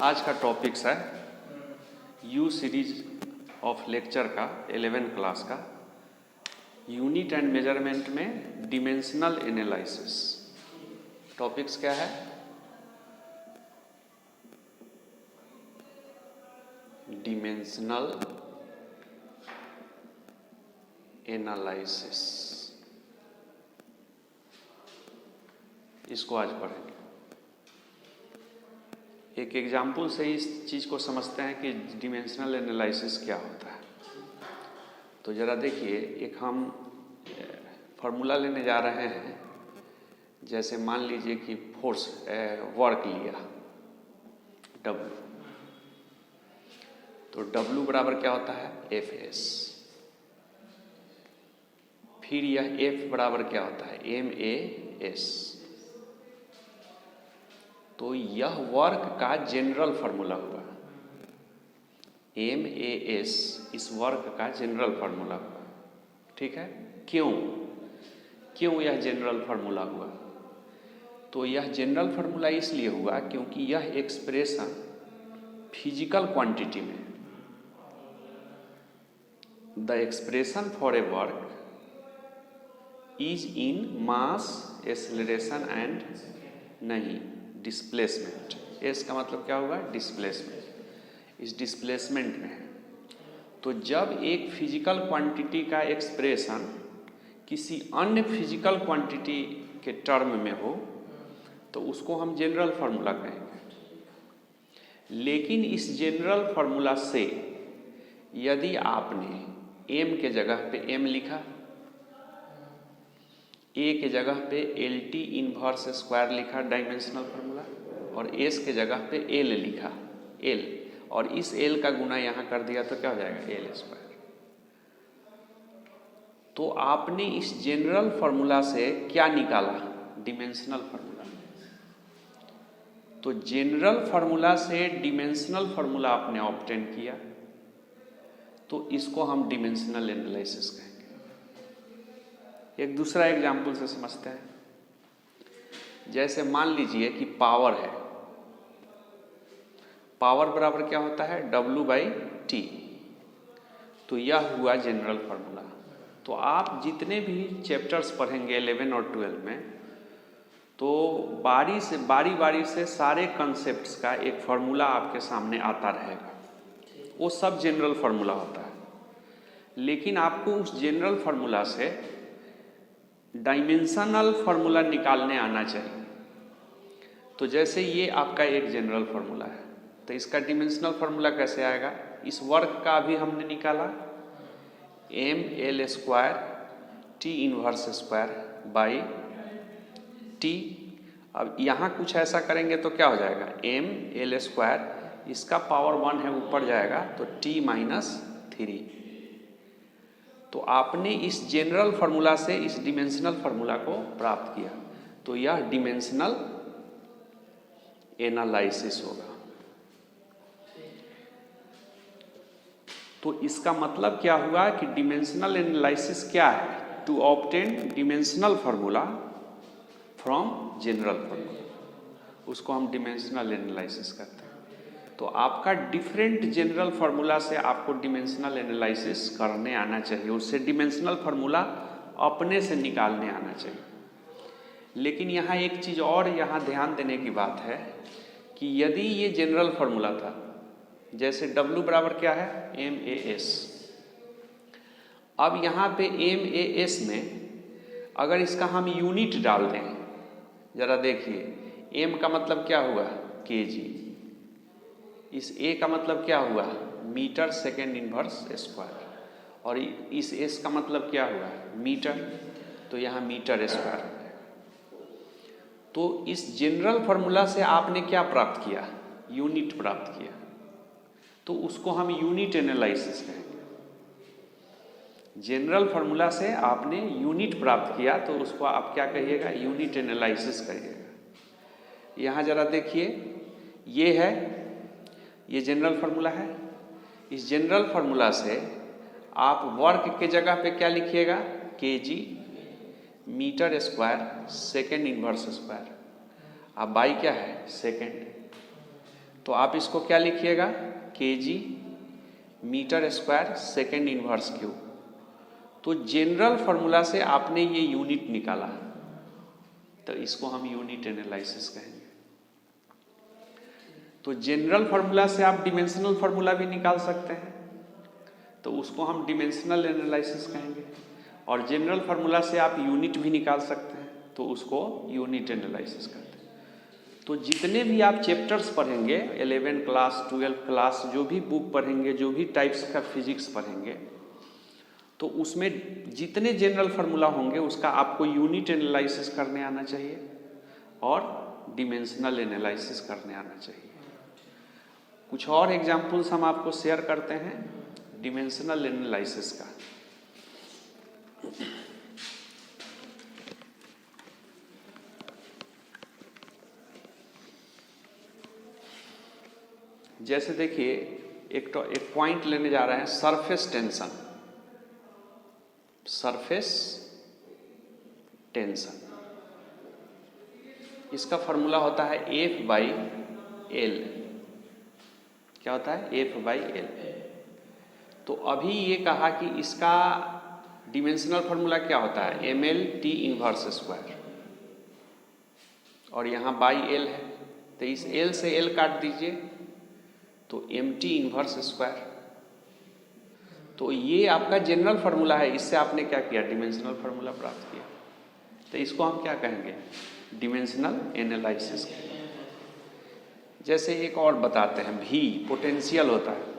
आज का टॉपिक्स है यू सीरीज ऑफ लेक्चर का 11 क्लास का यूनिट एंड मेजरमेंट में डिमेंशनल एनालिसिस। टॉपिक्स क्या है? Dimensional analysis. इसको आज पढ़ेंगे। एक एग्जाम्पल से इस चीज़ को समझते हैं कि डिमेंशनल एनालिसिस क्या होता है। तो ज़रा देखिए, एक हम फार्मूला लेने जा रहे हैं। जैसे मान लीजिए कि फोर्स वर्क लिया W, तो W बराबर क्या होता है? Fs। फिर यह F बराबर क्या होता है? MAS। तो यह वर्क का जनरल फार्मूला हुआ। MAS इस वर्क का जनरल फार्मूला हुआ। ठीक है? क्यों यह जनरल फार्मूला हुआ? तो यह जनरल फार्मूला इसलिए हुआ क्योंकि यह एक्सप्रेशन फिजिकल क्वांटिटी में, the expression for a work is in mass, acceleration and नहीं डिस्प्लेसमेंट। एस का मतलब क्या होगा? डिस्प्लेसमेंट। इस डिस्प्लेसमेंट में है। तो जब एक फिजिकल क्वांटिटी का एक्सप्रेशन किसी अन्य फिजिकल क्वांटिटी के टर्म में हो तो उसको हम जनरल फार्मूला कहेंगे। लेकिन इस जनरल फार्मूला से यदि आपने m के जगह पे m लिखा, a के जगह पे LT इनवर्स स्क्वायर लिखा डायमेंशनल फार्मूला, और s के जगह पे l लिखा l, और इस l का गुना यहाँ कर दिया तो क्या हो जाएगा? l square. तो आपने इस जनरल फार्मूला से क्या निकाला? Dimensional formula. तो जनरल फार्मूला से डिमेंशनल फार्मूला आपने ऑब्टेन किया, तो इसको हम डिमेंशनल एनालिसिस कहेंगे। एक दूसरा एग्जाम्पल से समझते हैं। जैसे मान लीजिए कि पावर है। पावर बराबर क्या होता है? W/T। तो यह हुआ जनरल फार्मूला। तो आप जितने भी चैप्टर्स पढ़ेंगे 11 और 12 में, तो बारी से सारे कॉन्सेप्ट्स का एक फार्मूला आपके सामने आता रहेगा। वो सब जनरल फार्मूला होता है। लेकिन आपको उस जनरल फार्मूला से डायमेंशनल फार्मूला निकालने आना चाहिए। तो जैसे ये आपका एक जनरल फार्मूला है, तो इसका डिमेंशनल फार्मूला कैसे आएगा? इस वर्क का भी हमने निकाला, ML square T inverse square by T। अब यहाँ कुछ ऐसा करेंगे तो क्या हो जाएगा? ML स्क्वायर, इसका पावर 1 है, ऊपर जाएगा तो T-3। तो आपने इस जनरल फार्मूला से इस डिमेंशनल फार्मूला को प्राप्त किया, तो यह डिमेंशनल एनालिसिस होगा। तो इसका मतलब क्या हुआ कि डिमेंशनल एनालिसिस क्या है? To obtain dimensional formula from general formula, उसको हम डिमेंशनल एनालिसिस करते हैं। तो आपका डिफरेंट जनरल फार्मूला से आपको डिमेंशनल एनालिसिस करने आना चाहिए, उससे डिमेंशनल फार्मूला अपने से निकालने आना चाहिए। लेकिन यहाँ एक चीज़ और यहाँ ध्यान देने की बात है कि यदि ये जनरल फार्मूला था, जैसे W बराबर क्या है? MAS। अब यहाँ पे MAS में अगर इसका हम यूनिट डाल दें, ज़रा देखिए, M का मतलब क्या हुआ? kg। इस A का मतलब क्या हुआ? Metre second inverse square. और इस S का मतलब क्या हुआ? मीटर। तो यहाँ मीटर स्क्वायर हो गया। तो इस जनरल फार्मूला से आपने क्या प्राप्त किया? यूनिट प्राप्त किया, तो उसको हम यूनिट एनालिसिस कहेंगे। जनरल फार्मूला से आपने यूनिट प्राप्त किया, तो उसको आप क्या कहिएगा? यूनिट एनालिसिस कहिएगा। यहाँ जरा देखिए, ये है, ये जनरल फार्मूला है। इस जनरल फार्मूला से आप वर्क के जगह पे क्या लिखिएगा? kg metre square second inverse square. अब बाई क्या है? सेकेंड। तो आप इसको क्या लिखिएगा, kg metre square second inverse cube. तो जनरल फार्मूला से आपने ये यूनिट निकाला, तो इसको हम यूनिट एनालिसिस कहेंगे। तो जनरल फार्मूला से आप डिमेंशनल फार्मूला भी निकाल सकते हैं, तो उसको हम डिमेंशनल एनालिसिस कहेंगे। और जनरल फार्मूला से आप यूनिट भी निकाल सकते हैं, तो उसको यूनिट एनालिसिस कहते हैं। तो जितने भी आप चैप्टर्स पढ़ेंगे, 11 क्लास 12 क्लास जो भी बुक पढ़ेंगे, जो भी टाइप्स का फिजिक्स पढ़ेंगे, तो उसमें जितने जनरल फार्मूला होंगे उसका आपको यूनिट एनालिसिस करने आना चाहिए और डिमेंशनल एनालिसिस करने आना चाहिए। कुछ और एग्जाम्पल्स हम आपको शेयर करते हैं डिमेंशनल एनालिसिस का। जैसे देखिए, एक पॉइंट लेने जा रहे हैं, सरफेस टेंशन। सरफेस टेंशन, इसका फॉर्मूला होता है F/L। क्या होता है? F/L। तो अभी ये कहा कि इसका डिमेंशनल फार्मूला क्या होता है? ml t इनवर्स स्क्वायर, और यहाँ बाई L है, तो इस L से L काट दीजिए तो mt इनवर्स स्क्वायर। तो ये आपका जनरल फार्मूला है, इससे आपने क्या किया? डिमेंशनल फार्मूला प्राप्त किया। तो इसको हम क्या कहेंगे? Dimensional analysis. जैसे एक और बताते हैं, V पोटेंशियल होता है,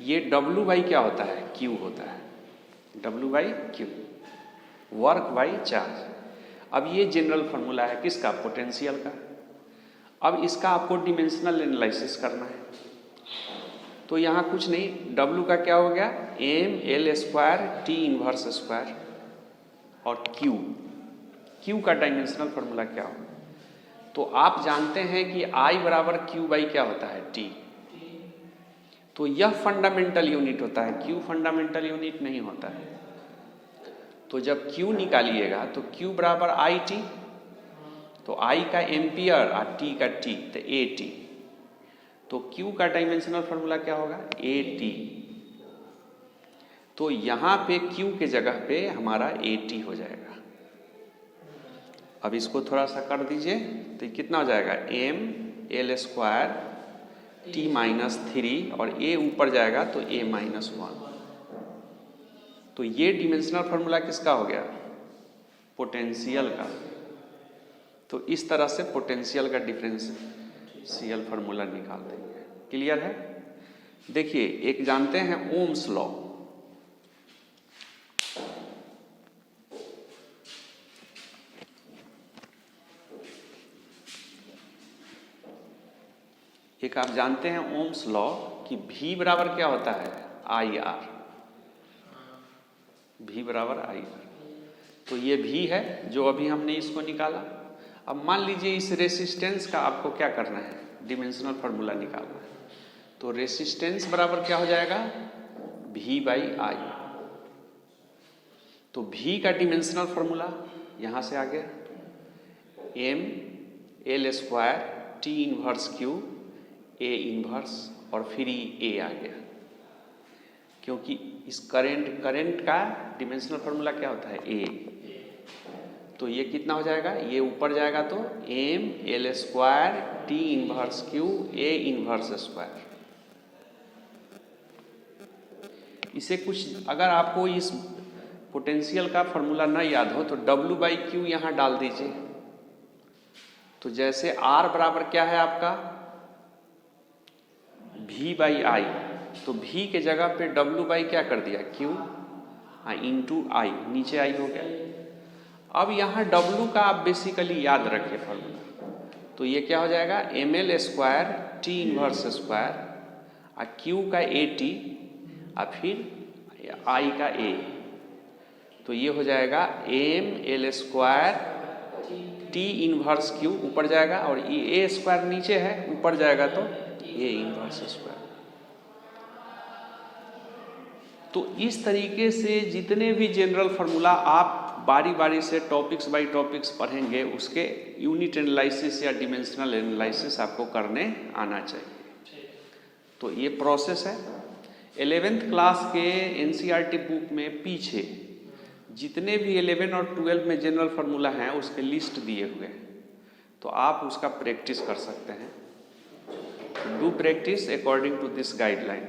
ये W/, क्या होता है? Q होता है, W/Q, वर्क बाई चार्ज। अब ये जनरल फार्मूला है किसका? पोटेंशियल का। अब इसका आपको डिमेंशनल एनालिसिस करना है, तो यहाँ कुछ नहीं, W का क्या हो गया? ml² t इनवर्स स्क्वायर, और Q का डायमेंशनल फार्मूला क्या हो? तो आप जानते हैं कि I बराबर Q/, क्या होता है? T। तो यह फंडामेंटल यूनिट होता है, Q फंडामेंटल यूनिट नहीं होता है। तो जब Q निकालिएगा तो Q बराबर IT, तो I का एम्पियर और T का T, तो AT। तो Q का डायमेंशनल फार्मूला क्या होगा? AT। तो यहाँ पे Q के जगह पे हमारा AT हो जाएगा। अब इसको थोड़ा सा कर दीजिए, तो कितना हो जाएगा? ml² t-3, और A ऊपर जाएगा तो A-1। तो ये डिमेंशनल फार्मूला किसका हो गया? पोटेंशियल का। तो इस तरह से पोटेंशियल का डिफरेंशियल फार्मूला निकाल देंगे। क्लियर है? देखिए, एक जानते हैं ओम्स लॉ। एक आप जानते हैं ओम्स लॉ कि V बराबर क्या होता है? IR। V बराबर IR। तो ये V है जो अभी हमने इसको निकाला। अब मान लीजिए इस रेसिस्टेंस का आपको क्या करना है? डिमेंशनल फार्मूला निकालना है। तो रेसिस्टेंस बराबर क्या हो जाएगा? V/I। तो V का डिमेंशनल फार्मूला यहाँ से आ गया, ml² t inverse Q A inverse, और फिर A आ गया, क्योंकि इस करंट का डिमेंशनल फार्मूला क्या होता है? A। तो ये कितना हो जाएगा? ये ऊपर जाएगा तो ml² t inverse Q A inverse square. इसे कुछ अगर आपको इस पोटेंशियल का फार्मूला न याद हो तो W/Q यहाँ डाल दीजिए। तो जैसे R बराबर क्या है आपका? V/I, तो V के जगह पे W/ क्या कर दिया? Q इंटू I, नीचे I हो गया। अब यहाँ W का आप बेसिकली याद रखिए फार्मूला, तो ये क्या हो जाएगा? ml² t इनवर्स स्क्वायर, और Q का AT, और फिर I का A। तो ये हो जाएगा ml² t इनवर्स Q ऊपर जाएगा, और ये A² नीचे है, ऊपर जाएगा तो A इनवर्स स्क्वायर। तो इस तरीके से जितने भी जनरल फार्मूला आप बारी बारी से टॉपिक्स बाय टॉपिक्स पढ़ेंगे, उसके यूनिट एनालिसिस या डिमेंशनल एनालिसिस आपको करने आना चाहिए। तो ये प्रोसेस है। 11th क्लास के एनसीईआरटी बुक में पीछे जितने भी 11 और 12 में जनरल फार्मूला हैं उसके लिस्ट दिए हुए हैं, तो आप उसका प्रैक्टिस कर सकते हैं। Do practice according to this guideline.